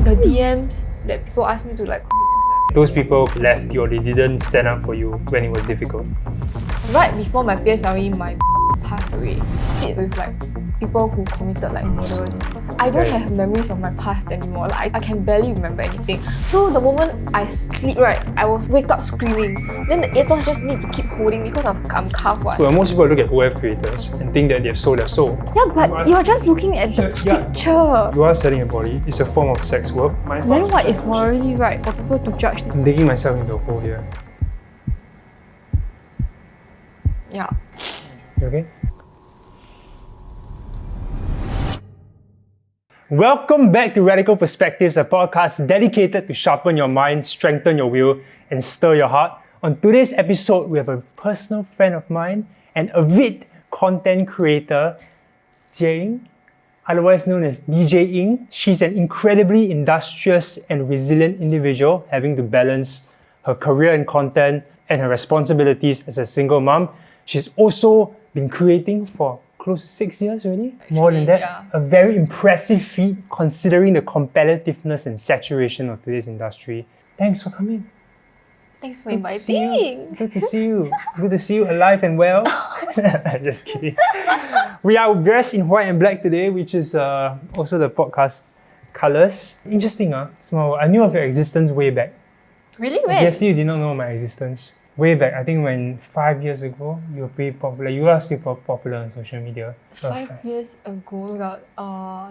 the DMs that people ask me to like commit suicide. Those people left you or they didn't stand up for you when it was difficult. Right before my PSLE, my passed away. Sit with like people who committed like murders. I don't have memories of my past anymore. Like I can barely remember anything. So the moment I sleep, right, I will wake up screaming. Then the ethos just need to keep holding because I'm carved. Well, most people look at OF creators and think that they've sold their soul. Yeah, but you're just looking at the picture. You are selling your body. It's a form of sex work. Then what is morally right for people to judge them? I'm digging myself into a hole here. Yeah. You okay? Welcome back to Radical Perspectives, a podcast dedicated to sharpen your mind, strengthen your will, and stir your heart. On today's episode, we have a personal friend of mine and avid content creator, Jie Ying, otherwise known as Jie Ying. She's an incredibly industrious and resilient individual, having to balance her career in content and her responsibilities as a single mom. She's also been creating for close to 6 years already. More than that, yeah. A very impressive feat considering the competitiveness and saturation of today's industry. Thanks for coming. Thanks for inviting. Good to see you. Good to see you alive and well. Just kidding. We are dressed in white and black today, which is also the podcast colours. Interesting, small. I knew of your existence way back. Really? When? Obviously, you did not know my existence. Way back, I think when 5 years ago, you were pretty popular. You are still popular on social media. 5 years ago,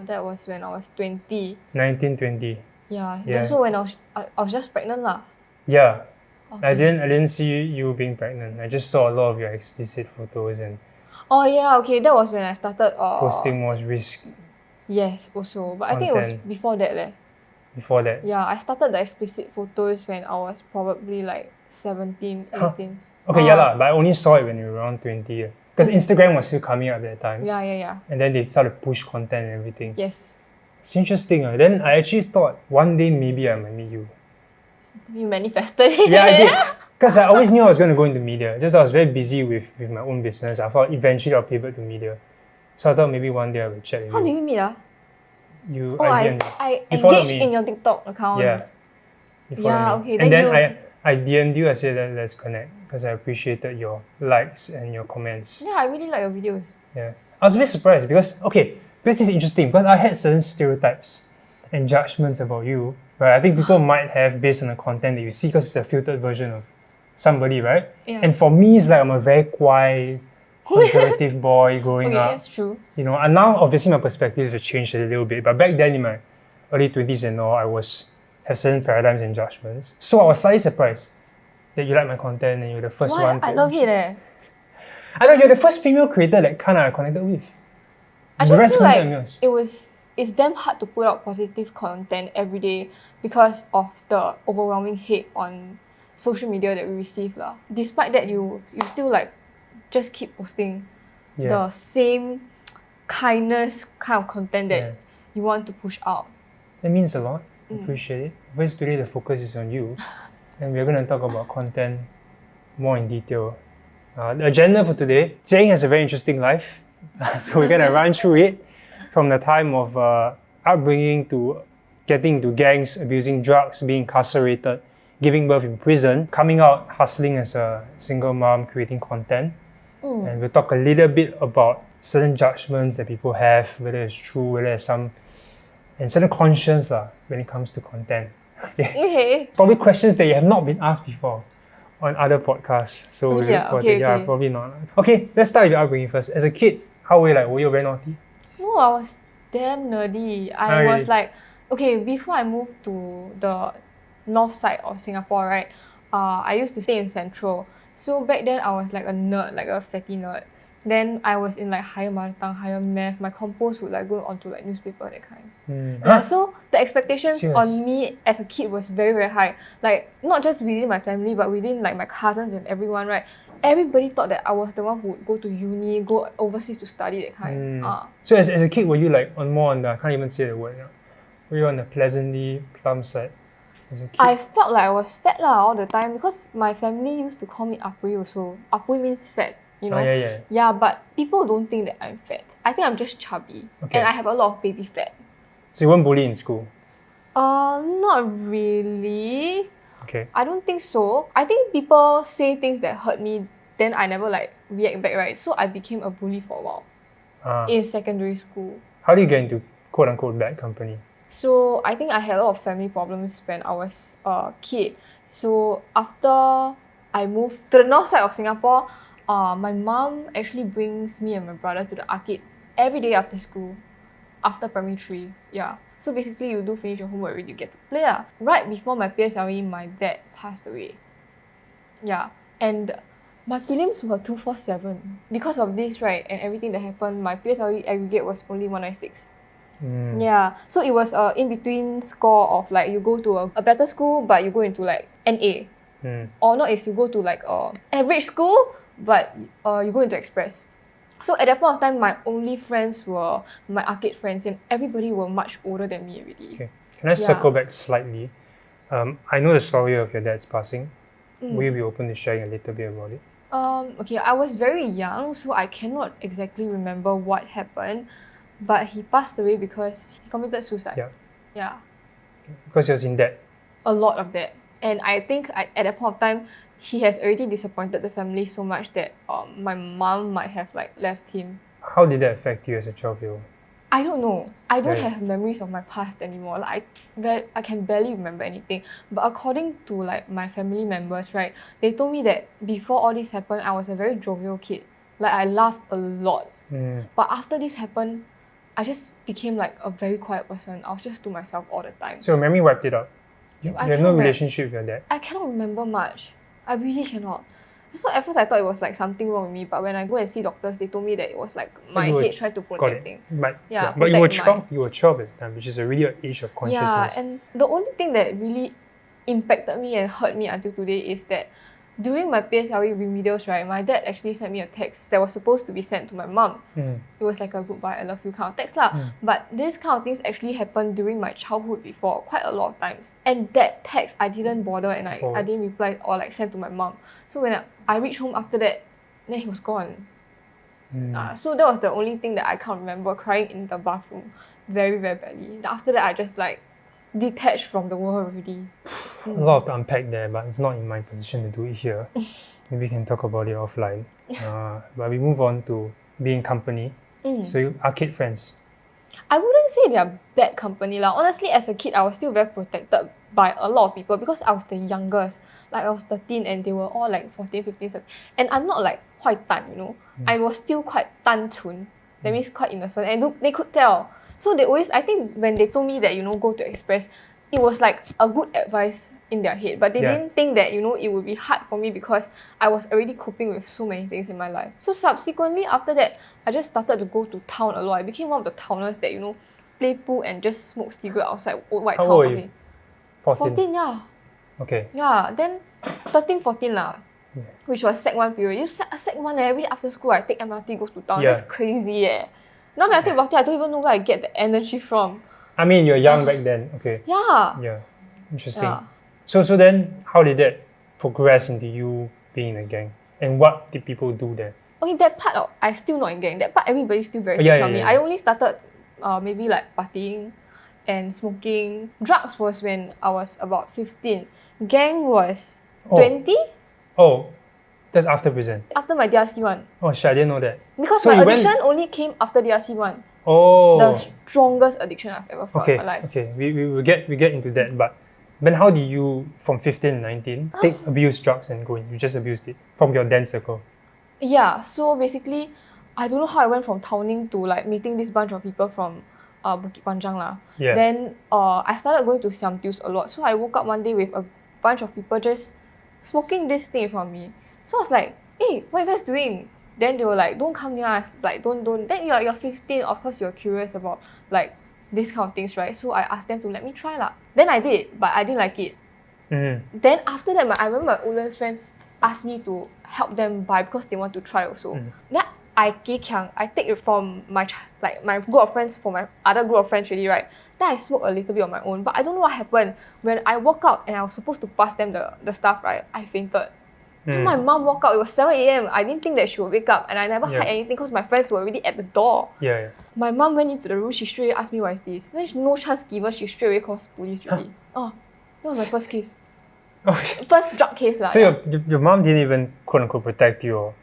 that was when I was 20. 19, 20. Yeah. Also when I was just pregnant lah. Yeah. Okay. I didn't see you being pregnant. I just saw a lot of your explicit photos and oh yeah, okay, that was when I started posting more risk. Yes, also. But I think it was before that leh. Before that? Yeah, I started the explicit photos when I was probably like 17, 18. Okay, but I only saw it when you were around 20. Because Instagram was still coming up at that time. Yeah. And then they started to push content and everything. Yes. It's interesting. Then I actually thought one day maybe I might meet you. You manifested it. Yeah, I did. Because I always knew I was going to go into media. Just I was very busy with my own business. I thought eventually I'll pivot to media. So I thought maybe one day I would chat with you. How did we meet? I engaged in your TikTok account. Yeah. Okay. And then I DM'd you, I said let's connect because I appreciated your likes and your comments. Yeah, I really like your videos. Yeah. I was a bit surprised because this is interesting because I had certain stereotypes and judgments about you, right? I think people might have based on the content that you see because it's a filtered version of somebody, right? Yeah. And for me, it's like I'm a very quiet, conservative boy growing up. That's true. You know, and now obviously my perspective has changed a little bit, but back then in my early 20s and all, I have certain paradigms and judgments. So I was slightly surprised that you like my content and you're the first one. I love it I know you're the first female creator that kind of I connected with. I just feel like it's damn hard to put out positive content every day because of the overwhelming hate on social media that we receive lah. Despite that, you still like just keep posting the same kindness kind of content that you want to push out. That means a lot. Appreciate it. Because today the focus is on you, and we're going to talk about content more in detail. The agenda for today, Jie Ying has a very interesting life, so we're going to run through it from the time of upbringing to getting into gangs, abusing drugs, being incarcerated, giving birth in prison, coming out, hustling as a single mom, creating content. And we'll talk a little bit about certain judgments that people have, whether it's true, whether there's some, and certain conscience when it comes to content. Okay. Probably questions that you have not been asked before on other podcasts. So probably not. Okay, let's start with your upbringing first. As a kid, how were you like? Were you very naughty? No, I was damn nerdy. I was like, before I moved to the north side of Singapore, right? I used to stay in Central. So back then I was like a nerd, like a fatty nerd. Then I was in like higher mother tongue, higher math. My compos would like go onto like newspaper, that kind. So the expectations on me as a kid was very, very high. Like not just within my family, but within like my cousins and everyone, right? Everybody thought that I was the one who would go to uni, go overseas to study, that kind. So as a kid, were you like more on the, I can't even say the word now. Were you on the pleasantly plump side? As a kid? I felt like I was fat all the time because my family used to call me Apui also. Apui means fat, you know? Yeah, but people don't think that I'm fat. I think I'm just chubby. And I have a lot of baby fat. So you weren't bullied in school? Not really. Okay. I don't think so. I think people say things that hurt me, then I never like react back, right? So I became a bully for a while in secondary school. How do you get into quote unquote bad company? So I think I had a lot of family problems when I was a kid. So after I moved to the north side of Singapore, my mom actually brings me and my brother to the arcade every day after school, after primary 3. Yeah. So basically, you do finish your homework already, you get to play. Right before my PSLE, my dad passed away. Yeah. And my prelims were 247. Because of this, right, and everything that happened, my PSLE aggregate was only 196. Yeah. So it was a in-between score of like you go to a better school, but you go into like NA. Or not is you go to like a average school, but you go into express. So at that point of time, my only friends were my arcade friends, and everybody were much older than me already. Okay. Can I circle back slightly? I know the story of your dad's passing. Will you be open to sharing a little bit about it? Okay, I was very young, so I cannot exactly remember what happened, but he passed away because he committed suicide. Yeah. Because he was in debt. A lot of that. And I think at that point of time, he has already disappointed the family so much that my mom might have like left him. How did that affect you as a 12-year-old? I don't know. I don't have memories of my past anymore. Like I can barely remember anything. But according to like my family members, right, they told me that before all this happened, I was a very jovial kid. Like I laughed a lot. But after this happened, I just became like a very quiet person. I was just to myself all the time. So your memory wiped it out. You have no relationship with your dad. I cannot remember much. I really cannot. So at first I thought it was like something wrong with me, but when I go and see doctors, they told me that it was like my head tried to protect things. But you were 12. You were 12 at the time, which is a really age of consciousness. Yeah, and the only thing that really impacted me and hurt me until today is that during my PSLE remedials, right, my dad actually sent me a text that was supposed to be sent to my mom. It was like a goodbye, I love you kind of text lah. But this kind of things actually happened during my childhood before, quite a lot of times. And that text, I didn't bother and I didn't reply or like send to my mom. So when I reached home after that, then he was gone. So that was the only thing that I can't remember, crying in the bathroom very, very badly. Then after that, I just like detached from the world already. A lot to unpack there, but it's not in my position to do it here. Maybe we can talk about it offline. But we move on to being company. So you arcade friends. I wouldn't say they're bad company lah. Honestly, as a kid, I was still very protected by a lot of people because I was the youngest. Like I was 13 and they were all like 14, 15, 17. And I'm not like 坏蛋, you know. I was still quite 单纯. That means quite innocent. And they could tell. So they always, I think when they told me that, you know, go to Express, it was like a good advice in their head. But they didn't think that, you know, it would be hard for me because I was already coping with so many things in my life. So subsequently, after that, I just started to go to town a lot. I became one of the towners that, you know, play pool and just smoke cigarette outside Old White Town. How old are you? 14, yeah. Okay. Yeah, then 13, 14 lah. Which was Sec 1 period. You Sec 1 every day after school, I take MRT, go to town. That's crazy Now that I think about it, I don't even know where I get the energy from. I mean, you're young back then. Okay. Yeah. Interesting. Yeah. So then, how did that progress into you being in a gang? And what did people do there? Okay, that part I still not in gang. That part everybody's still very thick on me. I only started maybe like partying and smoking. Drugs was when I was about 15. Gang was 20. Oh, that's after prison. After my DRC one. Oh shit, I didn't know that. Because my addiction only came after DRC one. Oh. The strongest addiction I've ever felt in my life. Okay, we get into that, but then how did you, from 15 to 19, abuse drugs and go in? You just abused it from your dance circle? Yeah, so basically, I don't know how I went from towning to like meeting this bunch of people from Bukit Panjang lah. Yeah. Then I started going to Siam Tews a lot. So I woke up one day with a bunch of people just smoking this thing from me. So I was like, hey, what are you guys doing? Then they were like, don't come near us, like don't. Then you're 15, of course you're curious about like these kind of things, right? So I asked them to let me try lah. Then I did, but I didn't like it. Then after that, I remember my Woodlands friends asked me to help them buy because they want to try also. Then I take it from my group of friends for my other group of friends already, right? Then I smoked a little bit on my own, but I don't know what happened. When I walked out and I was supposed to pass them the stuff, right? I fainted. Then my mom woke up, it was 7 a.m. I didn't think that she would wake up, and I never hide anything because my friends were already at the door. My mom went into the room, she straight away asked me what is this. Then no chance given, she straight away calls police already. Oh, that was my first case. First drug case. So your mom didn't even quote unquote protect you or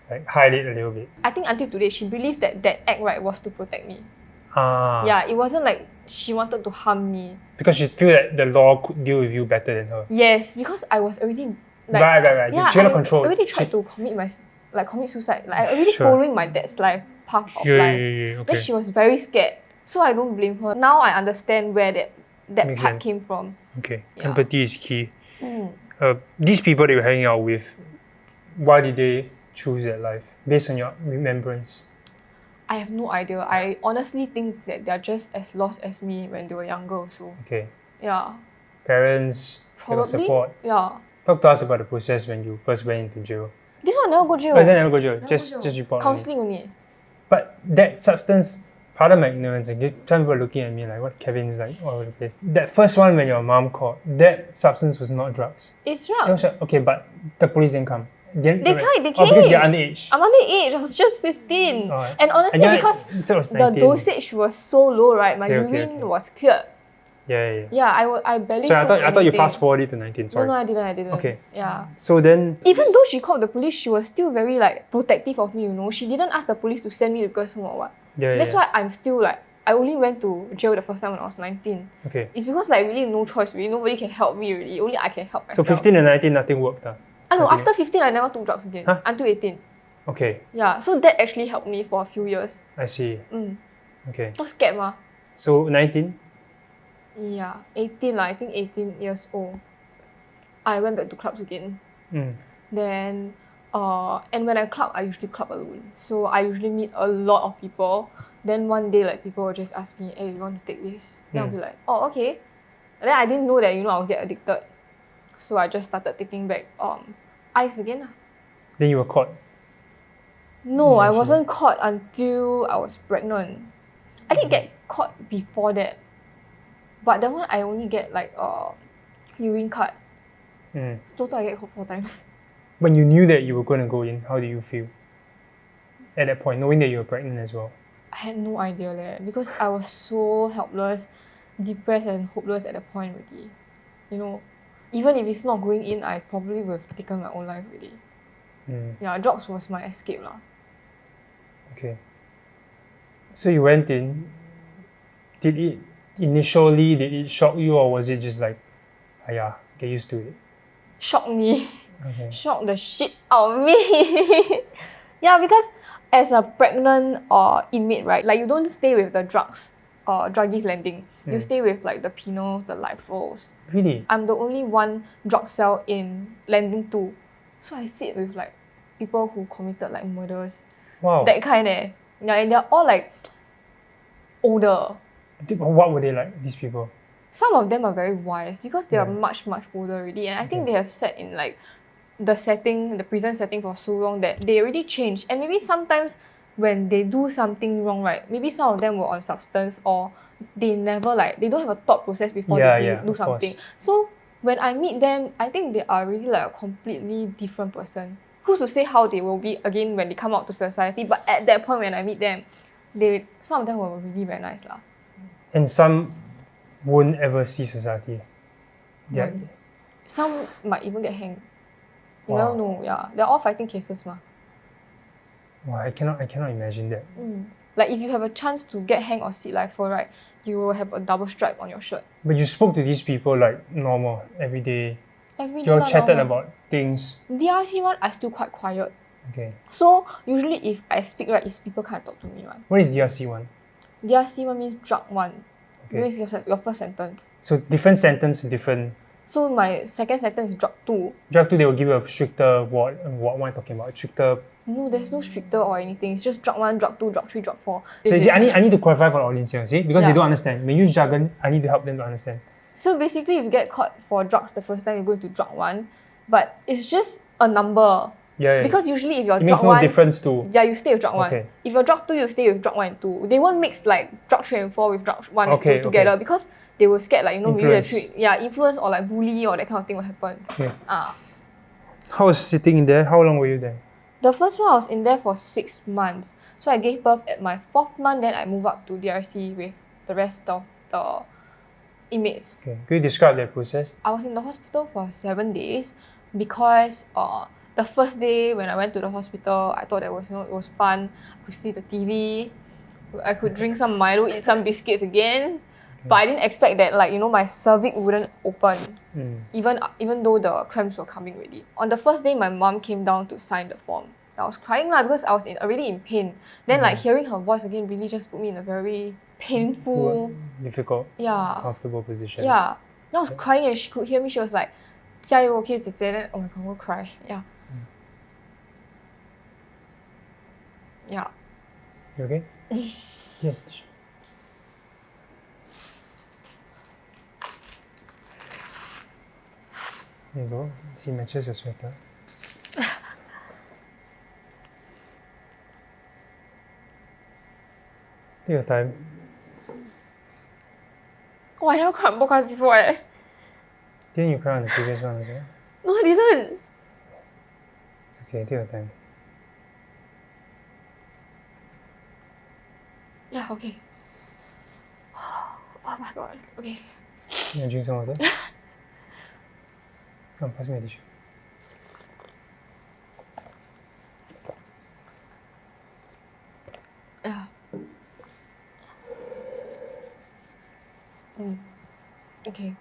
like hide it a little bit? I think until today, she believed that act right was to protect me. Ah. Yeah, it wasn't like she wanted to harm me. Because she feel that the law could deal with you better than her. Yes, because I was already like right. Yeah, she had control. I already tried to commit suicide. Like I already following my dad's life path of life. Okay. Then she was very scared. So I don't blame her. Now I understand where that Makes part sense. came from. Okay. Empathy is key. These people that you're hanging out with, why did they choose that life? Based on your remembrance? I have no idea. I honestly think that they're just as lost as me when they were younger also. Okay. Yeah. Parents, Probably. support. Yeah. Talk to us about the process when you first went into jail. This one never go jail. Oh, never go jail. Just report. Counselling only. But that substance, pardon my ignorance, like some people are looking at me like what Kevin's like all over the place. That first one when your mom called, that substance was not drugs. It's It was drugs. like, okay, but the police didn't come. They came. Oh, because you're underage. I'm underage. I was just 15. Oh, and honestly, because the dosage was so low, right? My urine was cleared. Yeah. Yeah, I barely. So I thought you anything. fast forwarded to 19. Sorry. No, I didn't. Okay. Yeah. So then. Even though she called the police, she was still very like protective of me. You know, she didn't ask the police to send me to girls' home or what. That's why I'm still like. I only went to jail the first time when I was 19. Okay. It's because like really no choice. Really, nobody can help me. Really, only I can help So myself. 15 and 19, nothing worked. No, after 15, I never took drugs again. Huh? Until 18. Okay. Yeah, so that actually helped me for a few years. I see. Okay. Not scared ma. So 19? Yeah, 18 lah. I think 18 years old. I went back to clubs again. Then, and when I club, I usually club alone. So I usually meet a lot of people. Then one day, like people will just ask me, "Hey, you want to take this?" Then I'll be like, "Oh, okay." And then I didn't know that I would get addicted. So I just started taking back ice again lah. Then you were caught? No, I wasn't caught until I was pregnant. I did get caught before that. But that one I only get like urine card. So total I get caught 4 times. When you knew that you were going to go in, how did you feel? At that point, knowing that you were pregnant as well? I had no idea because I was so helpless, depressed and hopeless at that point already. You know, even if it's not going in, I probably would have taken my own life already. Yeah, drugs was my escape lah. Okay. So you went in. Did it shock you, or was it just like, get used to it? Shocked me. Okay. Shocked the shit out of me. Yeah, because as a pregnant inmate, right, like you don't stay with the drugs or druggies landing. You stay with like the penal, the life rows. Really? I'm the only one drug cell in landing 2. So I sit with like people who committed like murders. Wow. That kind Yeah, and they're all like older. What were they like, these people? Some of them are very wise because they are much, much older already. And I think they have sat in like the prison setting for so long that they already changed. And maybe sometimes when they do something wrong, right, maybe some of them were on substance or they never they don't have a thought process before they do something. So when I meet them, I think they are really like a completely different person. Who's to say how they will be again when they come out to society? But at that point when I meet them, some of them were really very nice lah. And some won't ever see society. Yeah. Some might even get hanged. You Wow. never know, yeah. They're all fighting cases ma. Wow, I cannot imagine that. Like if you have a chance to get hanged or sit life for, right, you will have a double stripe on your shirt. But you spoke to these people like normal, every day. Every day You all not chatted normal. about things. DRC one, I still quite quiet. Okay. So usually if I speak, right, it's people can't talk to me one. What is DRC one? DRC one means drug one. Okay. It means your first sentence. So different sentence, different. So my second sentence is drug 2. Drug 2, they will give you a stricter what am I talking about? Stricter. No, there's no stricter or anything. It's just drug 1, drug 2, drug 3, drug 4. So you see, I need to clarify for the audience here, see? Because Yeah. they don't understand. When you use jargon, I need to help them to understand. So basically, if you get caught for drugs the first time, you go into drug 1. But it's just a number. Yeah. Because usually if you're it drug makes no 1... difference to. Yeah, you stay with drug 1. Okay. If you're drug 2, you stay with drug 1 and 2. They won't mix like drug 3 and 4 with drug 1 and 2 together because they will scared like, maybe Influence. influence or like bully or that kind of thing will happen. Yeah. How was sitting in there? How long were you there? The first one I was in there for 6 months. So I gave birth at my 4th month, then I moved up to DRC with the rest of the inmates. Okay. Could you describe that process? I was in the hospital for 7 days because the first day when I went to the hospital, I thought it was fun. I could see the TV, I could drink some Milo, eat some biscuits again. But I didn't expect that, my cervix wouldn't open, even though the cramps were coming already. On the first day, my mom came down to sign the form. I was crying because I was already in pain. Then hearing her voice again really just put me in a very painful, difficult, comfortable position. Yeah. Then I was crying and she could hear me. She was like, 加油 okay 姐姐. Then oh my god, I will cry. Yeah. Yeah. You okay? Yeah. There you go. See, matches your sweater. Take your time. Oh, I never cried on podcast before. Didn't you cry on the previous one as well? No, I didn't. It's okay, take your time. Yeah, okay. Oh my god, okay. You want to drink some water? Come, pass me a tissue. Yeah. Okay.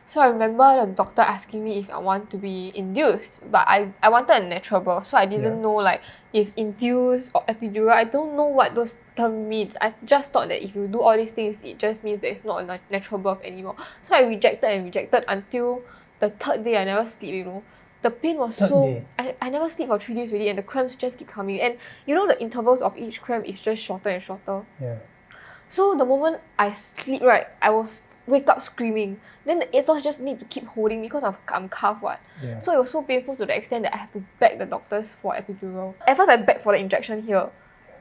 So I remember the doctor asking me if I want to be induced, but I wanted a natural birth, so I didn't know if induced or epidural. I don't know what those terms means. I just thought that if you do all these things, it just means that it's not a natural birth anymore. So I rejected until the 3rd day. I never sleep, The pain was I never sleep for 3 days already, and the cramps just keep coming. And the intervals of each cramp is just shorter and shorter. Yeah. So the moment I sleep, right, I will wake up screaming. Then the ATOS just need to keep holding me because I'm cuffed, what. Yeah. So it was so painful to the extent that I have to beg the doctors for epidural. At first I begged for the injection here.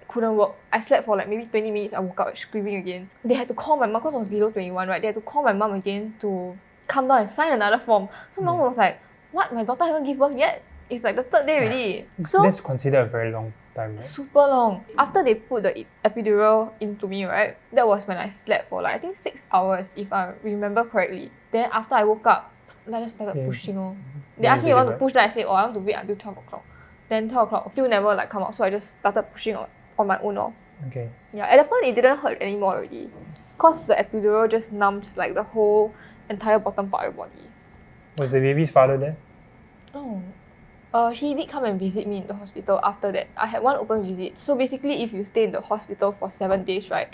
It couldn't work. I slept for maybe 20 minutes. I woke up screaming again. They had to call my mom because I was below 21, right? They had to call my mom again to come down and sign another form. So my mom was like, what? My daughter haven't given birth yet? It's like the 3rd day already. So that's considered a very long time, right? Super long. After they put the epidural into me, right, that was when I slept for I think 6 hours, if I remember correctly. Then after I woke up, I just started pushing. They asked me if I want to push, then I said, I want to wait until 12 o'clock. Then 12 o'clock still never come out, so I just started pushing on my own. Okay. Yeah, at that point it didn't hurt anymore already. Because the epidural just numbs the whole entire bottom part of your body. Was the baby's father there? Oh. He did come and visit me in the hospital after that. I had one open visit. So basically, if you stay in the hospital for 7 days, right,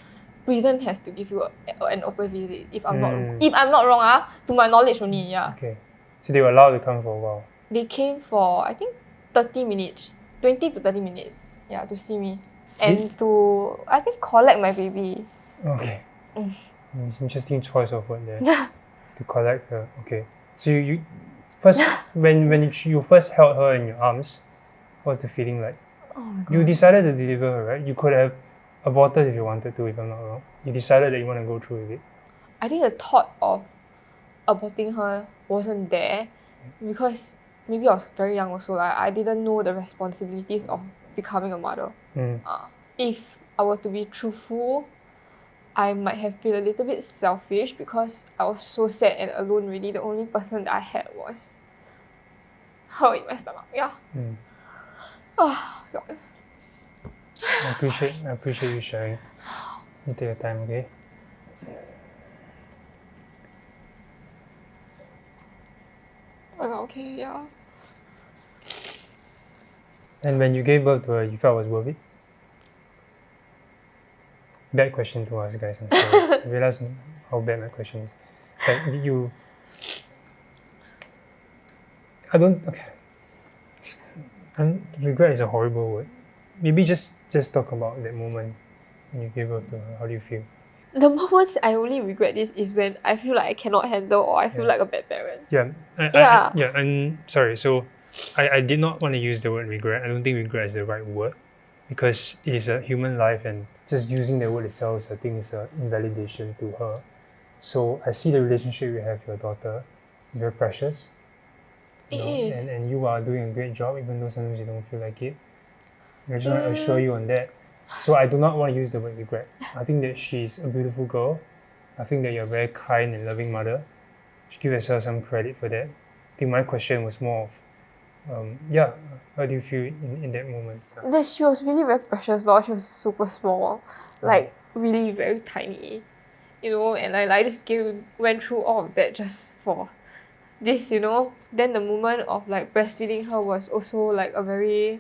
prison has to give you an open visit. If I'm not wrong, to my knowledge only, yeah. Okay. So they were allowed to come for a while? They came for, I think, 30 minutes. 20 to 30 minutes, yeah, to see me. And to, I think, collect my baby. Okay. It's an interesting choice of word there. To collect her. Okay. So you first, when you first held her in your arms, what's the feeling like? Oh my god. You decided to deliver her, right? You could have aborted if you wanted to, if I'm not wrong. You decided that you want to go through with it. I think the thought of aborting her wasn't there because maybe I was very young also. I didn't know the responsibilities of becoming a mother. If I were to be truthful, I might have been a little bit selfish because I was so sad and alone really. The only person that I had was her in my stomach. Yeah. Oh, God. I appreciate you sharing. You take your time, okay? Okay, yeah. And when you gave birth to her, you felt it was worth it? Bad question to ask, guys. I'm sorry. I realize how bad my question is. Like regret is a horrible word. Maybe just talk about that moment when you gave birth to her. How do you feel? The moments I only regret this is when I feel like I cannot handle or I feel like a bad parent. I'm sorry. So I did not want to use the word regret. I don't think regret is the right word because it is a human life and just using the word itself, I think, is an invalidation to her. So I see the relationship you have with your daughter is very precious. You know, It is. and you are doing a great job, even though sometimes you don't feel like it. I just want to assure you on that. So I do not want to use the word regret. I think that she's a beautiful girl. I think that you're a very kind and loving mother. You should give yourself some credit for that. I think my question was more of, how do you feel in that moment? She was really very precious, Lord. She was super small, like really very tiny, you know. And I just went through all of that just for this, you know. Then the moment of like breastfeeding her was also like a very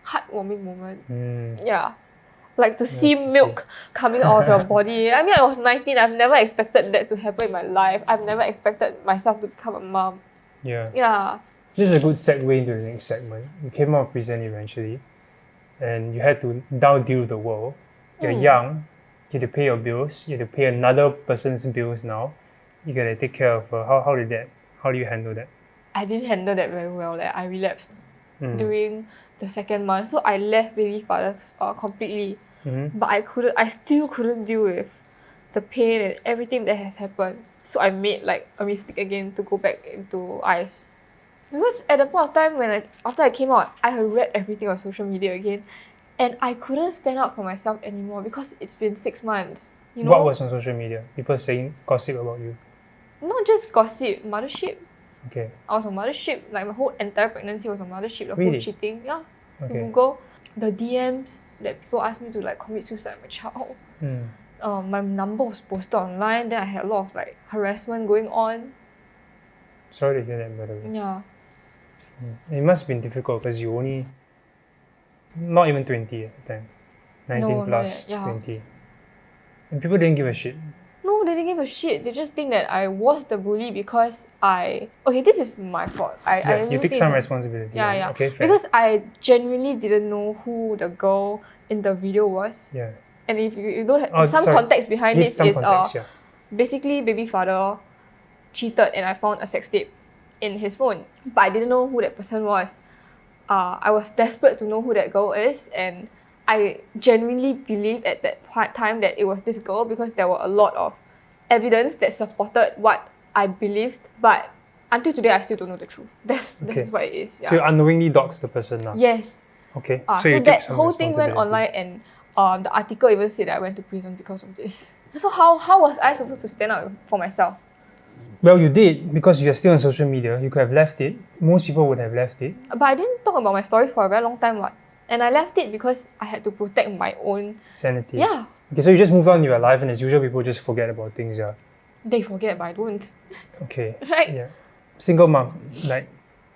heartwarming moment. Yeah. Like to see milk coming out of your body. I mean, I was 19. I've never expected that to happen in my life. I've never expected myself to become a mom. Yeah. Yeah. This is a good segue into the next segment. You came out of prison eventually, and you had to now deal with the world. You're young, you had to pay your bills, you had to pay another person's bills now. You gotta take care of her. How do you handle that? I didn't handle that very well. Like, I relapsed during the second month. So I left baby fathers completely. But I still couldn't deal with the pain and everything that has happened. So I made like a mistake again to go back into ICE. Because at the point of time after I came out, I had read everything on social media again, and I couldn't stand up for myself anymore because it's been 6 months. You know? What was on social media? People saying gossip about you? Not just gossip, mothership. Okay. I was on mothership. Like my whole entire pregnancy was on mothership. The Really? whole cheating. Yeah. Okay. Google the DMs that people asked me to like commit suicide with my child. My number was posted online. Then I had a lot of like harassment going on. Sorry to hear that, by the way. Yeah. It must have been difficult because you only not even 20 at the time. 19 No, plus, yeah. 20. And people didn't give a shit. No, they didn't give a shit. They just think that I was the bully because this is my fault. You take some responsibility. Yeah. Okay, fair. Because I genuinely didn't know who the girl in the video was. Yeah. And if you don't have context behind this basically baby father cheated and I found a sex tape in his phone. But I didn't know who that person was. I was desperate to know who that girl is, and I genuinely believed at that time that it was this girl because there were a lot of evidence that supported what I believed. But until today, I still don't know the truth. That's what it is. Yeah. So you unknowingly doxed the person now? Yes. Okay. So that whole thing went online, and the article even said that I went to prison because of this. So how was I supposed to stand up for myself? Well, you did because you're still on social media. You could have left it. Most people would have left it. But I didn't talk about my story for a very long time. And I left it because I had to protect my own sanity. Yeah. Okay, so you just move on with your life, and as usual, people just forget about things. Yeah. They forget, but I don't. Okay. Right? Yeah. Single mom, like,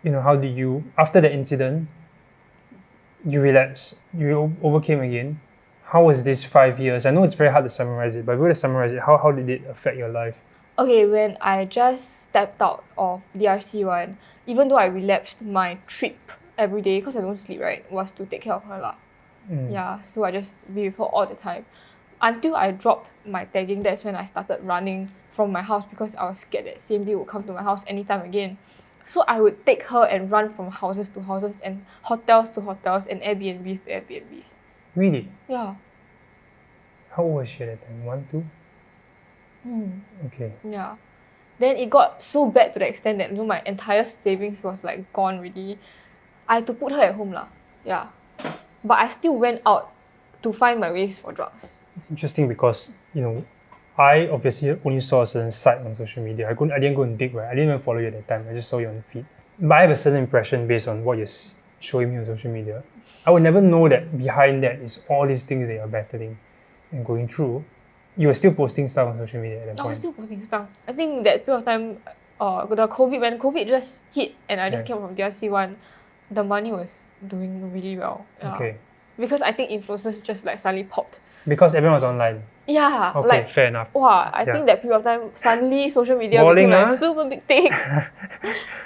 how did you, after the incident, you relapsed, you overcame again. How was this 5 years? I know it's very hard to summarize it, but if you were to summarize it, how did it affect your life? Okay, when I just stepped out of DRC one, even though I relapsed, my trip every day, because I don't sleep, right, was to take care of her. Yeah, so I just be with her all the time. Until I dropped my tagging, that's when I started running from my house because I was scared that CMD would come to my house anytime again. So I would take her and run from houses to houses and hotels to hotels and Airbnbs to Airbnbs. Really? Yeah. How old was she at that time? 1, 2? Okay. Yeah. Then it got so bad to the extent that my entire savings was like gone already. I had to put her at home Yeah. But I still went out to find my ways for drugs. It's interesting because, I obviously only saw a certain site on social media. I didn't go and dig, right? I didn't even follow you at that time. I just saw you on the feed. But I have a certain impression based on what you're showing me on social media. I would never know that behind that is all these things that you're battling and going through. You were still posting stuff on social media at that point. I was still posting stuff. I think that period of time, when COVID just hit and I just came from DRC one, the money was doing really well. Yeah. Okay. Because I think influencers just like suddenly popped. Because everyone was online. Yeah. Okay, fair enough. Wow, I think that period of time, suddenly social media became a super big thing.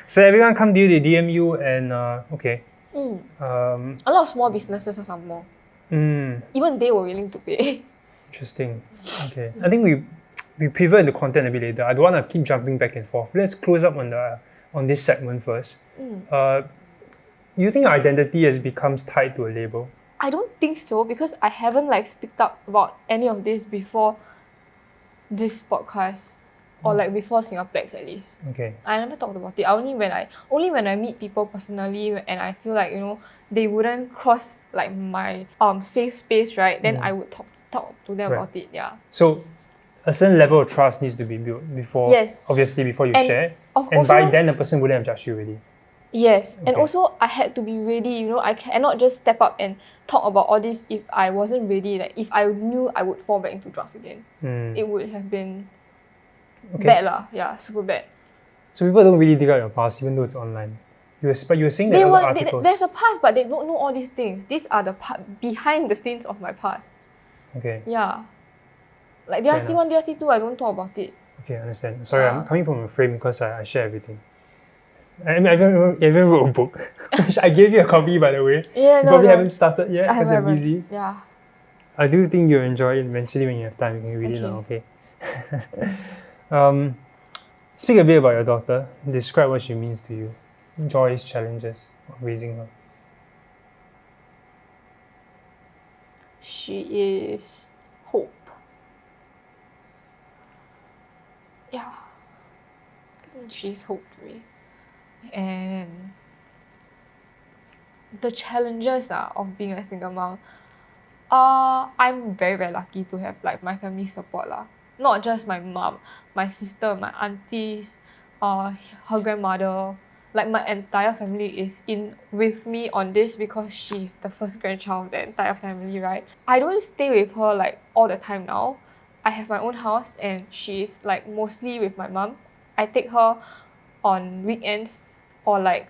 So everyone come to you, they DM you, and okay. A lot of small businesses or some more. Even they were willing to pay. Interesting. Okay. I think we pivot into content a bit later. I don't want to keep jumping back and forth. Let's close up on this segment first. You think your identity has become tied to a label? I don't think so because I haven't speaked up about any of this before this podcast. or like before Singaplex at least. Okay. I never talked about it. Only when I meet people personally and I feel like, you know, they wouldn't cross like my safe space, right? Then I would talk to them about it. Yeah. So a certain level of trust needs to be built before, obviously, before you share. And also, by then, the person wouldn't have judged you already. Yes. Okay. And also, I had to be ready. You know, I cannot just step up and talk about all this if I wasn't ready. Like, if I knew I would fall back into drugs again, it would have been bad lah. Yeah, super bad. So people don't really dig out your past, even though it's online. But you were saying that articles. There's a past, but they don't know all these things. These are the behind the scenes of my past. Okay. Yeah. Like DRC1, DRC2, I don't talk about it. Okay, I understand. Sorry, I'm coming from a frame because I share everything. I even wrote a book, which I gave you a copy, by the way. Yeah, you probably haven't started yet because you're busy. Yeah. I do think you'll enjoy it eventually when you have time. You can read it now, okay? Speak a bit about your daughter. Describe what she means to you. Joys, challenges of raising her. She is hope. Yeah. I think she's hope to me. And the challenges of being a single mom, I'm very, very lucky to have like my family support lah. Not just my mom, my sister, my aunties, her grandmother. Like my entire family is in with me on this because she's the first grandchild of the entire family, right? I don't stay with her like all the time now. I have my own house and she's like mostly with my mom. I take her on weekends or like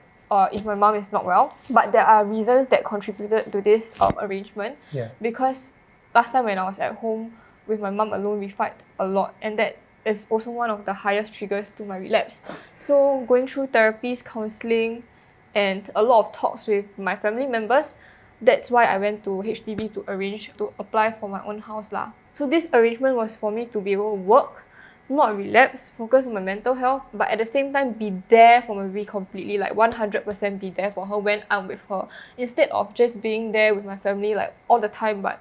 if my mom is not well. But there are reasons that contributed to this arrangement. Yeah. Because last time when I was at home with my mom alone, we fight a lot, and that is also one of the highest triggers to my relapse. So going through therapies, counselling, and a lot of talks with my family members, that's why I went to HDB to arrange to apply for my own house lah. So this arrangement was for me to be able to work, not relapse, focus on my mental health, but at the same time be there for my baby completely, like 100% be there for her when I'm with her. Instead of just being there with my family like all the time, but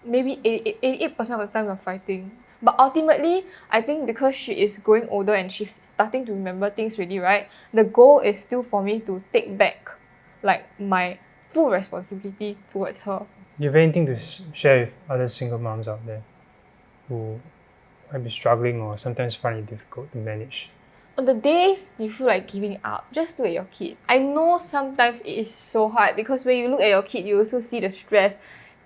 maybe 88% of the time we're fighting. But ultimately, I think because she is growing older and she's starting to remember things already, right? The goal is still for me to take back like my full responsibility towards her. Do you have anything to share with other single moms out there who might be struggling or sometimes find it difficult to manage? On the days you feel like giving up, just look at your kid. I know sometimes it is so hard because when you look at your kid, you also see the stress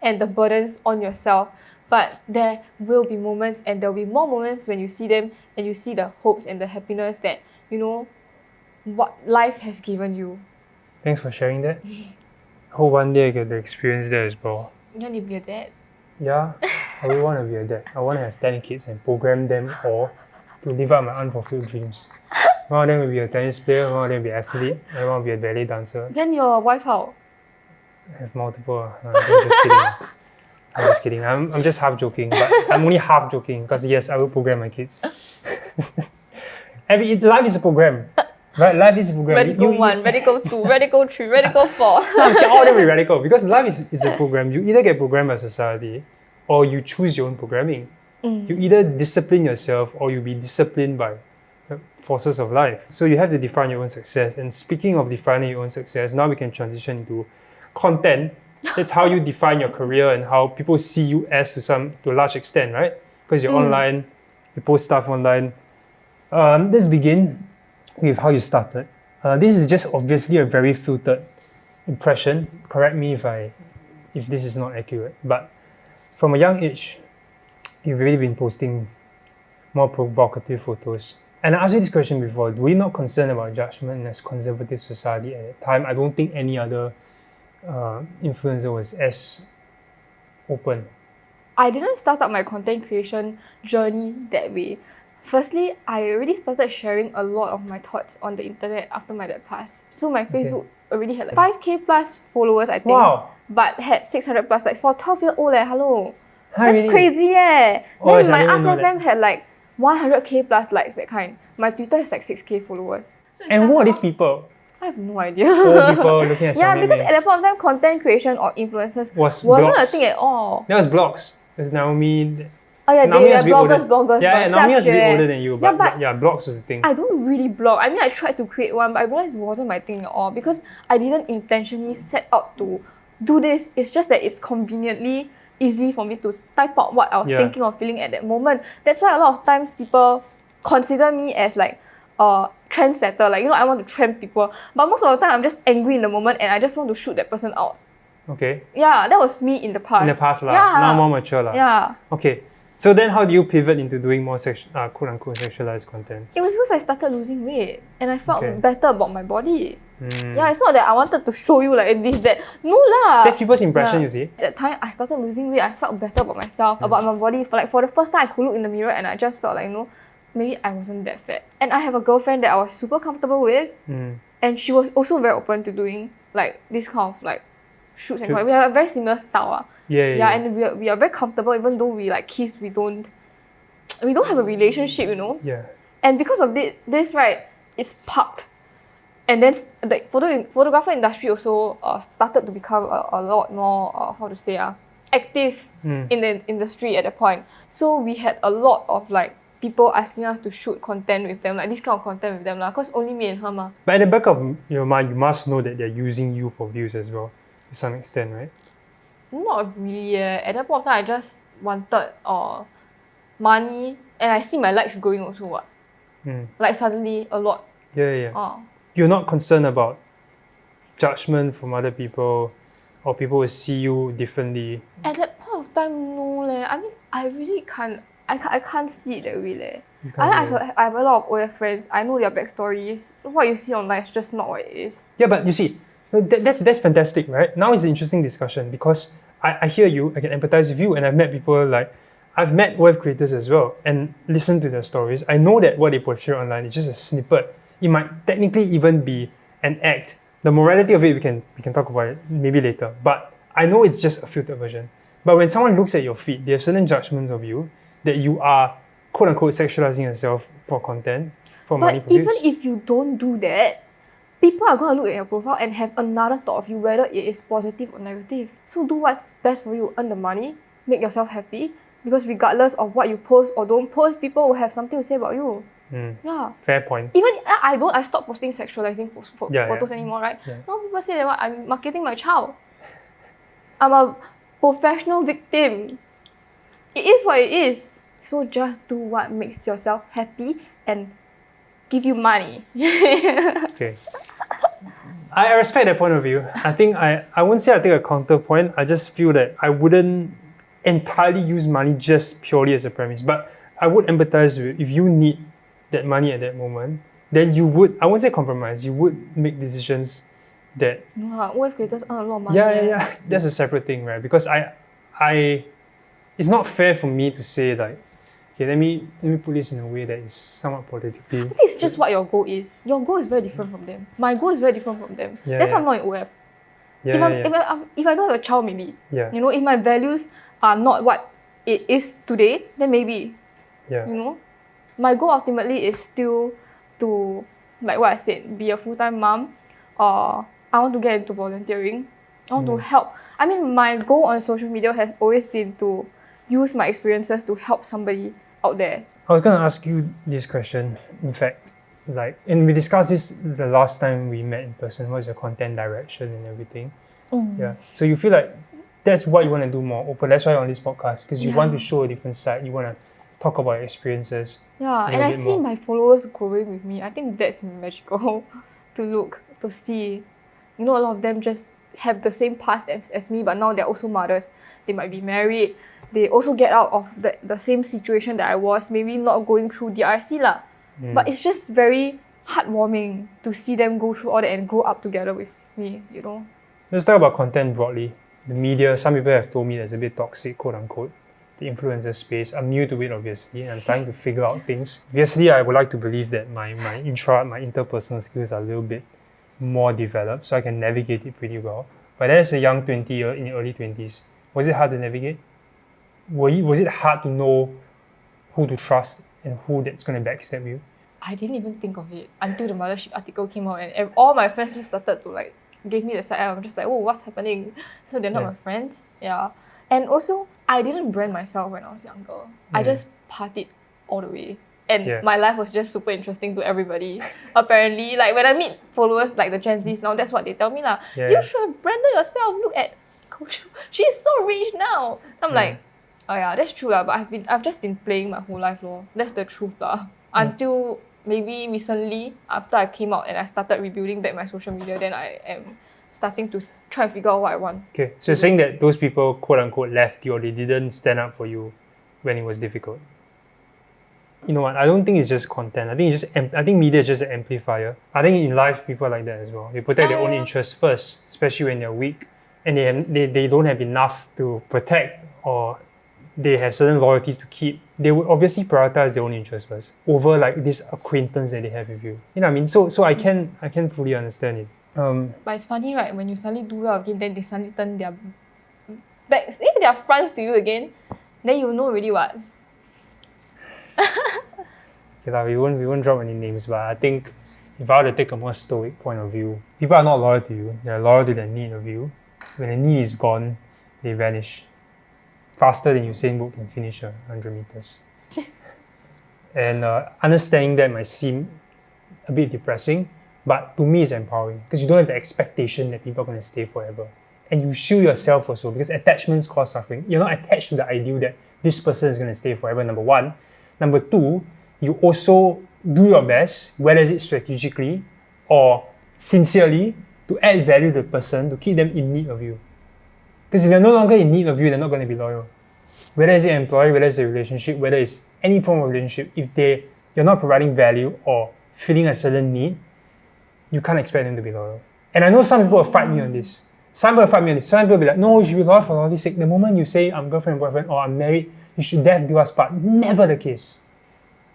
and the burdens on yourself. But there will be moments, and there will be more moments when you see them and you see the hopes and the happiness that, you know, what life has given you. Thanks for sharing that. I hope one day I get to experience that as well. You want to be a dad? Yeah, I really want to be a dad. I want to have 10 kids and program them all to live out my unfulfilled dreams. One of them will be a tennis player, one of them will be an athlete, and one will be a ballet dancer. Then your wife how? I have multiple. I'm just kidding. I'm just kidding. I'm just half joking, but I'm only half joking because yes, I will program my kids. Life is a program, right? Life is a program. Radical 1, Radical 2, Radical 3, Radical 4. I'm sure all of them will be radical because life is a program. You either get programmed by society or you choose your own programming. You either discipline yourself or you'll be disciplined by forces of life. So you have to define your own success. And speaking of defining your own success, now we can transition into content. That's how you define your career and how people see you as to a large extent, right? Because you're online, you post stuff online. Let's begin with how you started. This is just obviously a very filtered impression. Correct me if this is not accurate. But from a young age, you've really been posting more provocative photos. And I asked you this question before. Were you not concerned about judgment as conservative society at that time? I don't think any other influencer was as open. I didn't start up my content creation journey that way. Firstly, I already started sharing a lot of my thoughts on the internet after my dad passed. So my Facebook already had like 5k plus followers, I think. Wow. But had 600 plus likes for a 12-year-old. Hello. That's really crazy, Then my AskFM had like 100k plus likes, that kind. My Twitter has like 6k followers. So and who are these people? I have no idea. Old people looking at yeah, because at that point of time, content creation or influencers wasn't a thing at all. That was blogs. There's Naomi. Oh yeah, Naomi was a bit older. bloggers. Yeah, Naomi was a bit Xiaxue. older than you, but blogs was the thing. I don't really blog. I mean, I tried to create one, but I realized it wasn't my thing at all because I didn't intentionally set out to do this. It's just that it's conveniently easy for me to type out what I was thinking or feeling at that moment. That's why a lot of times people consider me as like a trendsetter. Like, I want to trend people. But most of the time, I'm just angry in the moment and I just want to shoot that person out. Okay. Yeah, that was me in the past. In the past, lah. Yeah. Now more mature, lah. Yeah. Okay. So then how do you pivot into doing more quote-unquote sexualized content? It was because I started losing weight and I felt better about my body. Yeah, it's not that I wanted to show you like this, that. No lah. That's people's impression, you see. At that time, I started losing weight. I felt better about myself, about my body. For the first time, I could look in the mirror and I just felt like, maybe I wasn't that fat. And I have a girlfriend that I was super comfortable with. And she was also very open to doing like this kind of like shoots and content. We have a very similar style. Yeah, and we are very comfortable even though we like kiss, we don't have a relationship, Yeah. And because of this, right, it's parked. And then the photographer industry also started to become a lot more, active in the industry at that point. So we had a lot of like people asking us to shoot content with them, like this kind of content with them, because only me and her. But at the back of your mind, you must know that they're using you for views as well, to some extent, right? Not really. At that point of time, I just wanted money, and I see my likes growing also. What? Like suddenly a lot. Yeah. You're not concerned about judgment from other people, or people will see you differently. At that point of time, no leh. I mean, I really can't. I can't see it that way leh. I have a lot of older friends. I know their backstories. What you see online is just not what it is. Yeah, but you see, that's fantastic, right? Now it's an interesting discussion because I hear you, I can empathize with you, and I've met people like, I've met web creators as well and listened to their stories. I know that what they portray online is just a snippet. It might technically even be an act. The morality of it, we can talk about it maybe later. But I know it's just a filtered version. But when someone looks at your feed, they have certain judgments of you that you are quote-unquote sexualizing yourself for content, for money, for views. But even if you don't do that, people are going to look at your profile and have another thought of you, whether it is positive or negative. So do what's best for you. Earn the money, make yourself happy. Because regardless of what you post or don't post, people will have something to say about you. Yeah. Fair point. Even I stopped posting sexualizing photos anymore, right? Yeah. Now people say that I'm marketing my child. I'm a professional victim. It is what it is. So just do what makes yourself happy and give you money. Okay. I respect that point of view. I think I won't say I take a counterpoint. I just feel that I wouldn't entirely use money just purely as a premise. But I would empathize with if you need that money at that moment, then you would, I won't say compromise, you would make decisions that... Web creators earn a lot of money. Yeah. That's a separate thing, right? Because it's not fair for me to say like, okay, let me put this in a way that is somewhat politically... I think it's just what your goal is. Your goal is very different from them. My goal is very different from them. That's why I'm not in OF. If I don't have a child, maybe. If my values are not what it is today, then maybe. My goal ultimately is still to, like what I said, be a full-time mom. I want to get into volunteering. I want to help. I mean, my goal on social media has always been to use my experiences to help somebody out there. I was going to ask you this question, in fact. And we discussed this the last time we met in person. What's your content direction and everything? Yeah. So you feel like that's what you want to do more open. That's why you're on this podcast, because you want to show a different side. You want to talk about your experiences. Yeah, and I see my followers growing with me. I think that's magical to see. A lot of them just have the same past as me, but now they're also mothers. They might be married. They also get out of the same situation that I was, maybe not going through DRC lah. But it's just very heartwarming to see them go through all that and grow up together with me, Let's talk about content broadly. The media, some people have told me that's a bit toxic, quote unquote. The influencer space. I'm new to it, obviously, and I'm starting to figure out things. Obviously, I would like to believe that my interpersonal skills are a little bit more developed, so I can navigate it pretty well. But as a young 20-year in your early 20s, was it hard to navigate? Was it hard to know who to trust and who that's going to backstab you? I didn't even think of it until the Mothership article came out, and all my friends just started to give me the side eye. I'm just like, oh, what's happening? So they're not my friends. Yeah. And also, I didn't brand myself when I was younger. I just partied all the way. And my life was just super interesting to everybody. Apparently, like when I meet followers like the Gen Zs now, that's what they tell me lah. You should have branded yourself. Look at Coach. She's so rich now. I'm like, oh yeah, that's true lah. But I've just been playing my whole life lor. That's the truth lah. Until maybe recently, after I came out and I started rebuilding back my social media, then I am starting to try and figure out what I want. Okay, so you're saying that those people quote unquote left you or they didn't stand up for you when it was difficult? You know what? I don't think it's just content. I think media is just an amplifier. I think in life people are like that as well. They protect their own interests first, especially when they're weak, and they don't have enough to protect, or they have certain loyalties to keep. They would obviously prioritize their own interests first over like this acquaintance that they have with you. You know what I mean? So I can fully understand it. But it's funny, right? When you suddenly do well again, then they suddenly turn their backs, their fronts to you again. Then you know already what. Okay, we won't drop any names, but I think if I were to take a more stoic point of view, people are not loyal to you. They're loyal to their need of you. When the need is gone, they vanish faster than Usain Bolt can finish 100 meters. And understanding that might seem a bit depressing, but to me it's empowering because you don't have the expectation that people are going to stay forever. And you shield yourself also because attachments cause suffering. You're not attached to the ideal that this person is going to stay forever, number one. Number two, you also do your best, whether it's strategically or sincerely, to add value to the person, to keep them in need of you. Because if they're no longer in need of you, they're not going to be loyal. Whether it's an employee, whether it's a relationship, whether it's any form of relationship, if you're not providing value or filling a certain need, you can't expect them to be loyal. And I know some people will fight me on this. Some people will be like, no, you should be loyal for loyalty's sake. The moment you say I'm girlfriend and boyfriend or I'm married, you should death do us part. Never the case.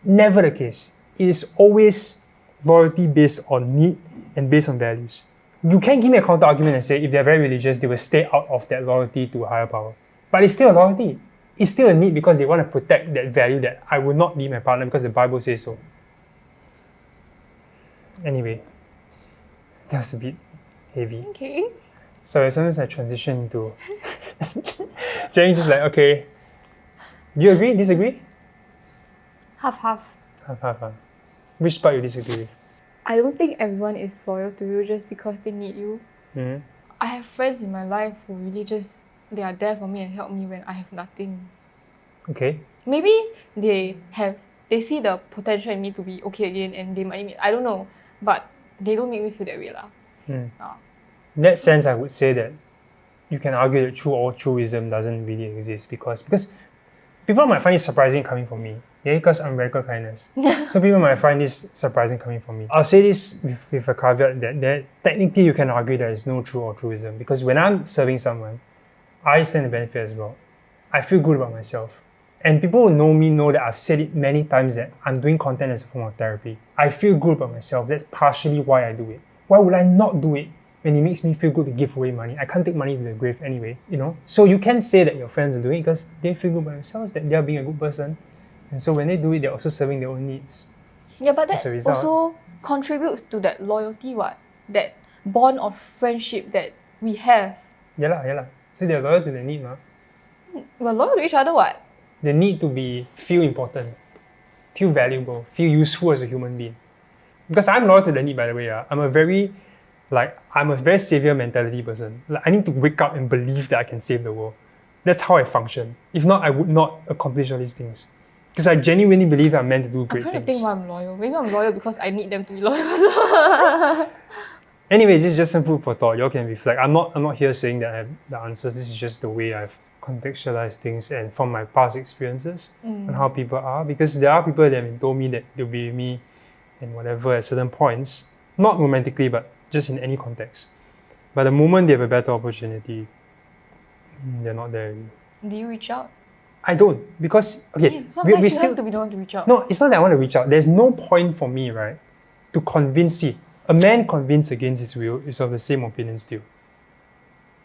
Never the case. It is always loyalty based on need and based on values. You can give me a counter argument and say if they're very religious, they will stay out of that loyalty to a higher power. But it's still a loyalty. It's still a need because they want to protect that value that I will not leave my partner because the Bible says so. Anyway, that's a bit heavy. Okay. So sometimes I transition into saying just like, okay, do you agree, disagree? Half. Half. Which part you disagree with? I don't think everyone is loyal to you just because they need you. Mm-hmm. I have friends in my life who really they are there for me and help me when I have nothing. Okay. Maybe they see the potential in me to be okay again and they might, I don't know, but they don't make me feel that way lah. In that sense, I would say that you can argue that true altruism doesn't really exist because people might find it surprising coming from me. Yeah, because I'm radical kindness. So people might find this surprising coming from me. I'll say this with a caveat that technically you can argue there is no true altruism because when I'm serving someone, I stand to benefit as well. I feel good about myself. And people who know me know that I've said it many times that I'm doing content as a form of therapy. I feel good about myself. That's partially why I do it. Why would I not do it when it makes me feel good to give away money? I can't take money to the grave anyway, you know? So you can say that your friends are doing it because they feel good about themselves, that they're being a good person. And so when they do it, they're also serving their own needs. Yeah, but that also contributes to that loyalty, that bond of friendship that we have. Yeah lah. So they're loyal to their need, ma. We're loyal to each other, what? They need to feel important, feel valuable, feel useful as a human being. Because I'm loyal to their need, by the way. I'm a very savior mentality person. Like, I need to wake up and believe that I can save the world. That's how I function. If not, I would not accomplish all these things. Because I genuinely believe I'm meant to do great things. I'm trying to think why I'm loyal. Maybe I'm loyal because I need them to be loyal as well. Anyway, this is just some food for thought. Y'all can reflect. I'm not here saying that I have the answers. This is just the way I've contextualized things and from my past experiences and how people are. Because there are people that have told me that they'll be with me and whatever at certain points. Not romantically, but just in any context. But the moment they have a better opportunity, they're not there anymore. Do you reach out? I don't, because sometimes you have to be the one to reach out. No, it's not that I want to reach out. There's no point for me, right, to convince it. A man convinced against his will is of the same opinion still.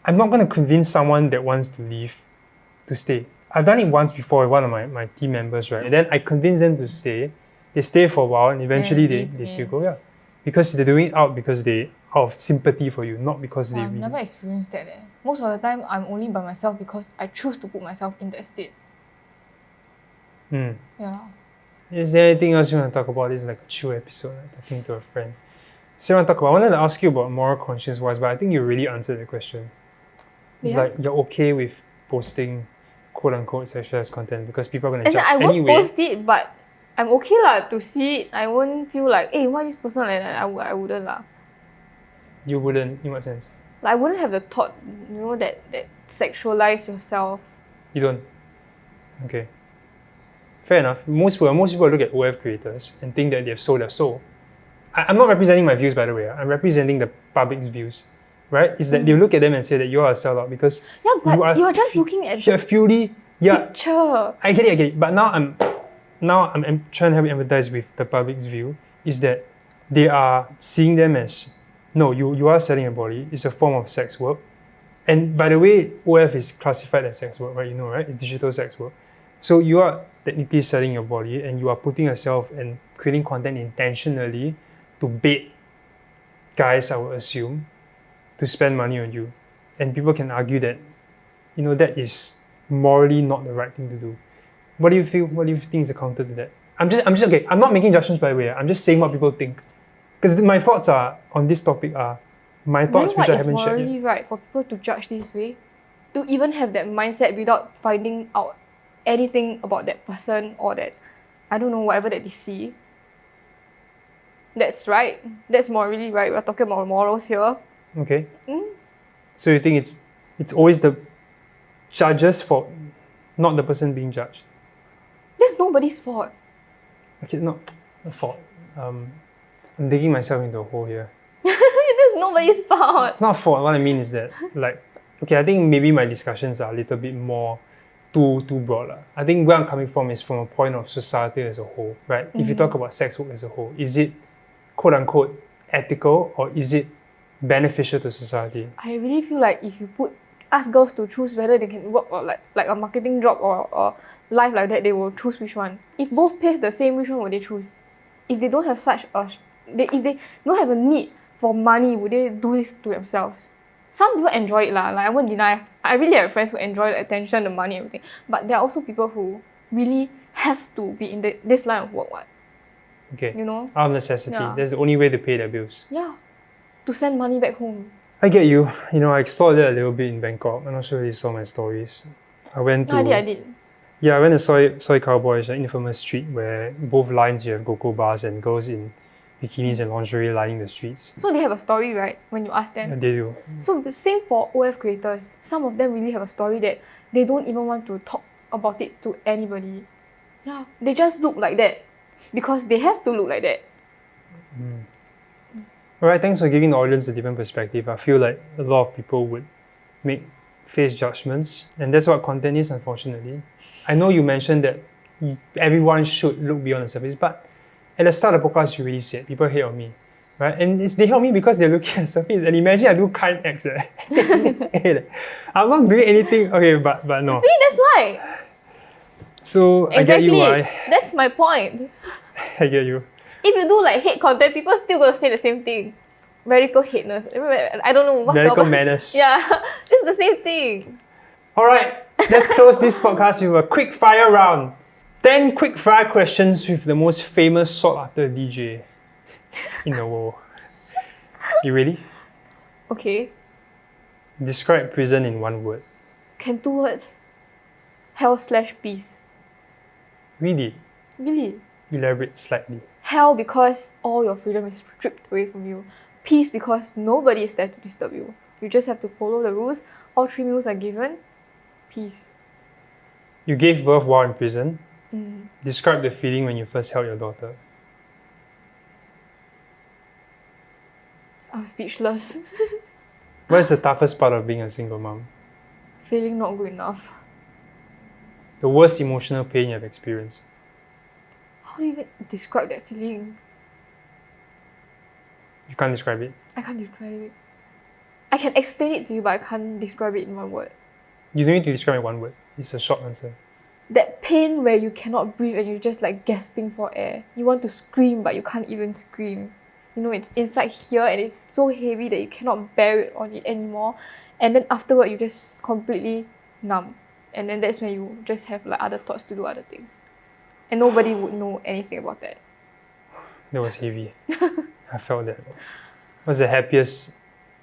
I'm not going to convince someone that wants to leave to stay. I've done it once before with one of my team members, right? And then I convinced them to stay. They stay for a while and eventually they still go, yeah. Because they're doing it because they out of sympathy for you, not because they I've really... never experienced that. Most of the time, I'm only by myself because I choose to put myself in that state. Yeah. Is there anything else you want to talk about? This is like a chill episode, like talking to a friend. So I want to talk about, I wanted to ask you about moral conscience wise, but I think you really answered the question. It's like you're okay with posting quote unquote sexualized content because people are going to judge I won't anyway. post it, but I'm okay to see it. I won't feel like, hey, why this person like that? I wouldn't lah. You wouldn't, in what sense? Like, I wouldn't have the thought, that sexualize yourself. You don't? Okay. Fair enough. Most people look at OF creators and think that they have sold their soul. I'm not representing my views, by the way. I'm representing the public's views, right? It's that they look at them and say that you are a sellout because but you're just looking at the purely picture. I get it. But now I'm trying to help you empathize with the public's view. Is that they are seeing them as no, you are selling your body. It's a form of sex work, and by the way, OF is classified as sex work, right? You know, right? It's digital sex work. So you are technically selling your body, and you are putting yourself and creating content intentionally to bait guys, I would assume, to spend money on you. And people can argue that, that is morally not the right thing to do. What do you feel? What do you think is a counter to that? I'm just okay. I'm not making judgments, by the way. I'm just saying what people think. Because my thoughts on this topic are my thoughts, which I haven't shared yet. Then what is morally right for people to judge this way? To even have that mindset without finding out anything about that person or that, I don't know, whatever that they see. That's right. That's morally right. We're talking about morals here. Okay. So you think it's always the judge's fault, not the person being judged? That's nobody's fault. Okay, not fault. I'm digging myself into a hole here. That's nobody's fault. Not fault. What I mean is that, I think maybe my discussions are a little bit more too broad. I think where I'm coming from is from a point of society as a whole, right? If you talk about sex work as a whole, is it quote unquote ethical or is it beneficial to society? I really feel like if you ask girls to choose whether they can work or like a marketing job or life like that, they will choose which one. If both pays the same, which one would they choose? If they don't have if they don't have a need for money, would they do this to themselves? Some people enjoy it I won't deny. I really have friends who enjoy the attention, the money, everything. But there are also people who really have to be in this line of work. Okay. Out of necessity. Yeah. That's the only way to pay their bills. Yeah. To send money back home. I get you. I explored that a little bit in Bangkok. I'm not sure if you saw my stories. I went to... I did. Yeah, I went to Soy Cowboys, an infamous street where both lines you have go-go bars and girls in bikinis and lingerie lining the streets. So they have a story, right? When you ask them. Yeah, they do. So same for OF creators. Some of them really have a story that they don't even want to talk about it to anybody. Yeah, they just look like that because they have to look like that. Alright, thanks for giving the audience a different perspective. I feel like a lot of people would face judgments, and that's what content is, unfortunately. I know you mentioned that everyone should look beyond the surface, but at the start of the podcast, you really said people hate on me, right? And they hate on me because they're looking at the surface. And imagine I do kind acts. I'm not doing anything. Okay, but no. See, that's why. So exactly. I get you why. That's my point. I get you. If you do hate content, people still gonna say the same thing. Radical hateness. I don't know what's radical menace. Yeah, it's the same thing. Alright, let's close this podcast with a quick fire round. 10 quick fire questions with the most famous sought after DJ in the world. You ready? Okay. Describe prison in one word. Can 2 words? Hell/peace. Really? Really? Elaborate slightly. Hell because all your freedom is stripped away from you. Peace because nobody is there to disturb you. You just have to follow the rules. All 3 meals are given. Peace. You gave birth while in prison. Describe the feeling when you first held your daughter. I'm speechless. What is the toughest part of being a single mom? Feeling not good enough. The worst emotional pain you have experienced. How do you even describe that feeling? You can't describe it? I can't describe it. I can explain it to you, but I can't describe it in one word. You don't need to describe it in one word. It's a short answer. That pain where you cannot breathe and you're just gasping for air. You want to scream, but you can't even scream. it's inside here and it's so heavy that you cannot bear it on it anymore. And then afterward, you just completely numb. And then that's when you just have like other thoughts to do other things. And nobody would know anything about that. That was heavy. I felt that. What's the happiest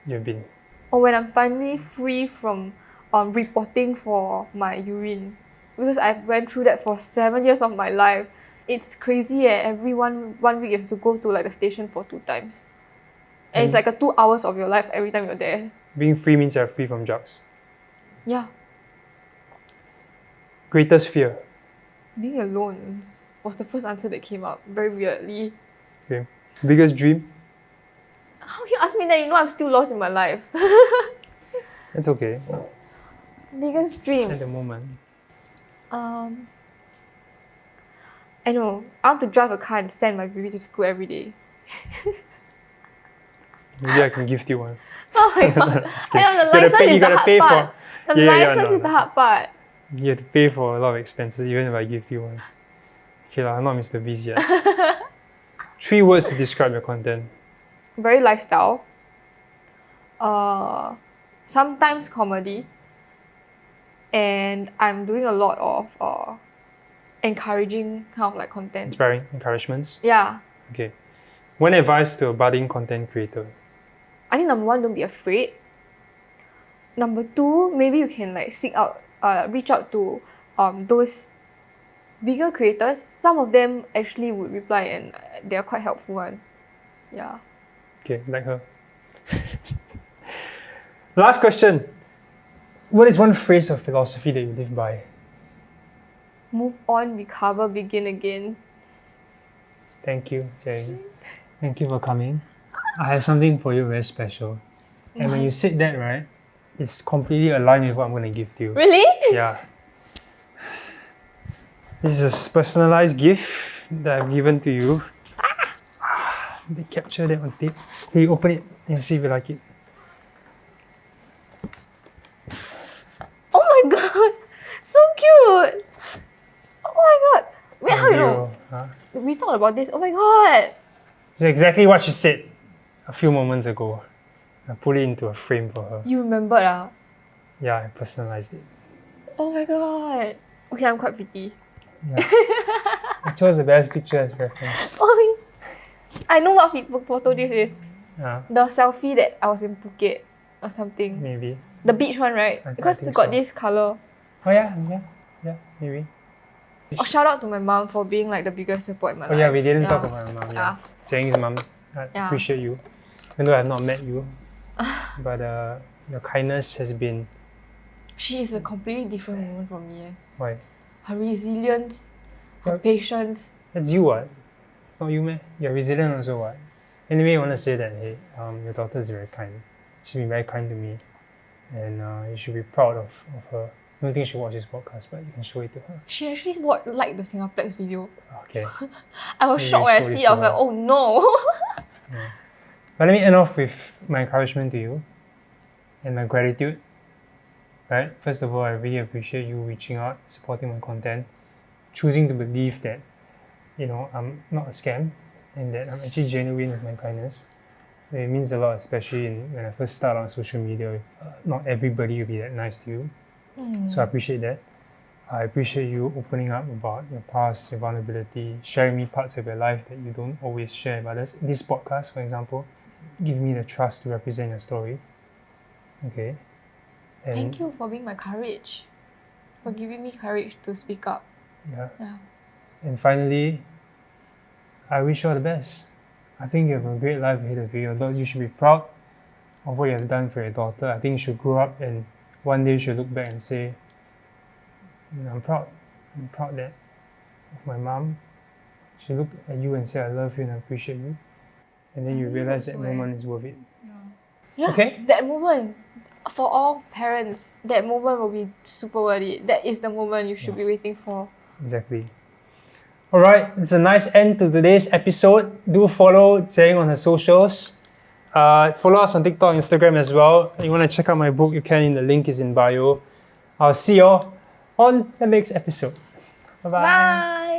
you've been? Or when I'm finally free from reporting for my urine. Because I went through that for 7 years of my life. It's crazy. Every one week you have to go to like the station for 2 times. And it's like 2 hours of your life every time you're there. Being free means you're free from drugs. Yeah. Greatest fear? Being alone was the first answer that came up, very weirdly. Okay. Biggest dream? How you ask me that? You know I'm still lost in my life. It's okay. Biggest dream? At the moment. I know. I want to drive a car and send my baby to school every day. Maybe I can gift you one. Oh my god. I know, the license is the hard part. The license is the hard part. You have to pay for a lot of expenses even if I give you one. Okay I'm not Mr. Beast yet. 3 words to describe your content. Very lifestyle. Sometimes comedy. And I'm doing a lot of encouraging kind of like content. Inspiring encouragements? Yeah. Okay. One advice to a budding content creator? I think number 1, don't be afraid. Number 2, maybe you can like reach out to those bigger creators. Some of them actually would reply and they are quite helpful one. Yeah. Okay, like her. Last question. What is one phrase or philosophy that you live by? Move on, recover, begin again. Thank you, Jie Ying. Thank you for coming. I have something for you very special. And when you said that, right, it's completely aligned with what I'm going to give to you. Really? Yeah. This is a personalized gift that I've given to you. They capture that on tape. Hey, open it and see if you like it. Oh my god! So cute! Oh my god! Wait, how you know? Huh? We talked about this. Oh my god! It's exactly what she said a few moments ago. I put it into a frame for her. You remembered Yeah, I personalized it. Oh my god! Okay, I'm quite pretty. Yeah. I chose the best picture as reference. Oh, I know what photo this is. Yeah, The selfie that I was in Phuket or something. maybe. The beach one, right? Because think it got so. this colour. Oh yeah, maybe. Oh, shout out to my mom for being like the biggest support in my life. Oh yeah, we didn't talk about my mom. Yeah, Jie Ying's mom. I Yeah. appreciate you, even though I've not met you. But your kindness has been. She is a completely different woman from me. Why? Her resilience, her Yeah. patience. That's you, what? It's not you, man. You're resilient also, what? Anyway, I want to say that hey, your daughter is very kind. She's been very kind to me, and you should be proud of her. I don't think she watches this podcast, but you can show it to her. She actually liked the Singaplex video. Okay. I was So you shocked when show I this see it. I to was like, her. oh no. But let me end off with my encouragement to you and my gratitude. Right? First of all, I really appreciate you reaching out, supporting my content, choosing to believe that, I'm not a scam and that I'm actually genuine with my kindness. It means a lot, especially when I first start on social media. Not everybody will be that nice to you. So I appreciate that. I appreciate you opening up about your past, your vulnerability, sharing me parts of your life that you don't always share with others. This podcast, for example, give me the trust to represent your story. Okay. And Thank you for being my courage. For giving me courage to speak up. Yeah. Yeah. And finally, I wish you all the best. I think you have a great life ahead of you. You should be proud of what you have done for your daughter. I think you should grow up and one day you should look back and say, I'm proud. I'm proud that of my mom. She looked at you and said, I love you and I appreciate you. And then you realize that moment is worth it. Yeah, Okay? that moment, for all parents, that moment will be super worth it. That is the moment you should be waiting for. Exactly. Alright, it's a nice end to today's episode. Do follow Jie Ying on her socials. Follow us on TikTok, Instagram as well. You want to check out my book, you can. The link is in bio. I'll see you all on the next episode. Bye-bye. Bye!